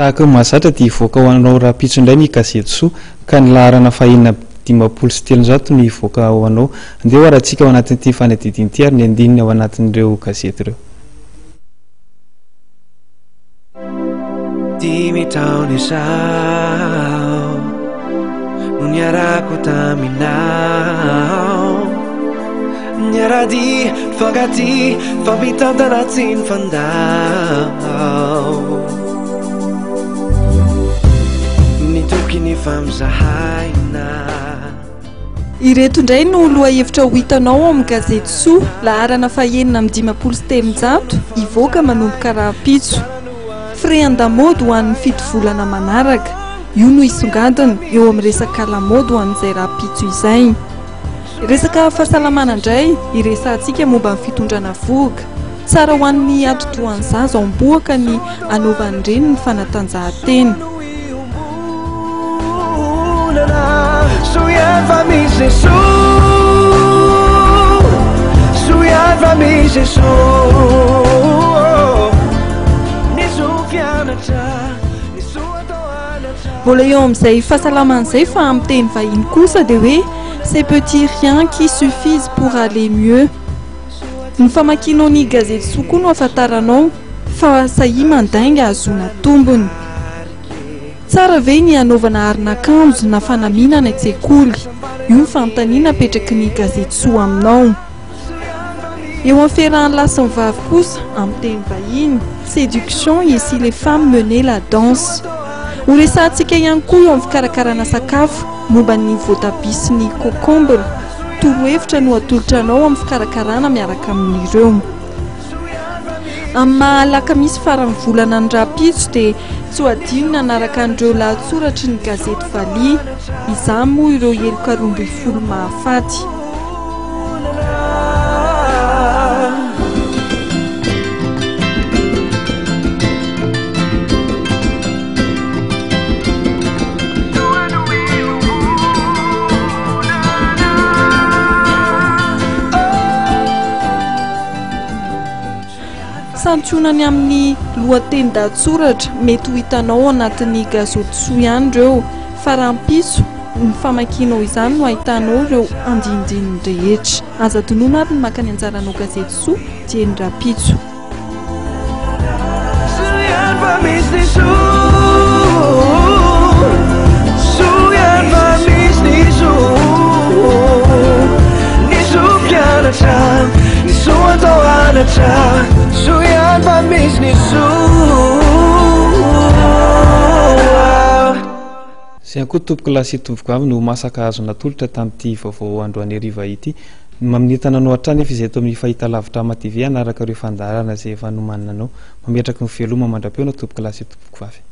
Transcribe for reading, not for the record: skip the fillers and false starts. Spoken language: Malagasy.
tahaka mahazatra dia hivoaka ho anao raha-pitso indray ny gazety soa ka ny laharana fahenina 570 ny hivoaka ho anao. Andeha hoarantsika ao anatin'ity fanadidiny ity ary ny andininy ao anatin'ireo gazety ireo. Dimy taona izao no niarako taminao, niarady fankaty fampitantana tsy ny fandao, nitoky ny famzahaina. Ireto indray no lohahevitra ho hitanao amin'ny gazety soa laharana fahenina amin'ny 570 hivoaka manomboka raha-pitso. Freandamody ho an'ny 7 volana manaraka, io no isongadina eo amin'ny resaka lamody ho an'izay raha-pitso izay. Resaka fahasalamana indray iresantsika momba ny fitondrana voga. Tsara ho an'ny atotoan'ny zaza ao am-boaka ny anaovany ireny ny fanatanjahantena. Vola eo amin'izay fahasalaman'izay fa amin'ny teny vahiny kosa dia hoe ces petits riens qui suffisent pour aller mieux. Ny famakianao ny gazety soa koa no ahafantaranao fa sahy mandainga azoana tombony. Tsara ve ny anaovana aron'akanjo na fanamiana ny an-tsekoly? Io ny fanontaniana apetraky ny gazety soa aminao. Eo amin'ny fiarahan'ny lahy sy ny vavy kosa amin'ny teny vahiny, séduction et si les femmes menaient la danse. Ho resantsika ihany koa eo amin'ny fikarakarana sakafo momba ny voatabia sy ny concombre. Torohevitra no atolotra anao amin'ny fikarakarana miaraka amin'ireo. Amin'ny mahalakamisy farany volana ny raha-pitso dia tsy ho adino nanaraka an'ireo lahatsoratry ny gazety Valia, izany moa ireo heloka 12 mahafaty. Santionany amin'ny lohateny dahatsoratra mety ho hitanao anatin'ny gazety soa ihany ireo, fa raha-pitso ny famakianao izany no ahitanao ireo andindininy rehetra. Aza tonoana ary ny maka ny anjaranao gazety soa dia ny raha-pitso. Zay koa tompoko lasy tompoko avy no masaka azo natolotra tamin'ity vaovao androany hariva ity. Maminentana anao hatrany efa izay eto amin'ny fahitalavitra Ama TV anaraka ireo fandaharana izay efa nomanina anao. Mametraka ny veloma mandrapeona tompoko lasy tompoko avy.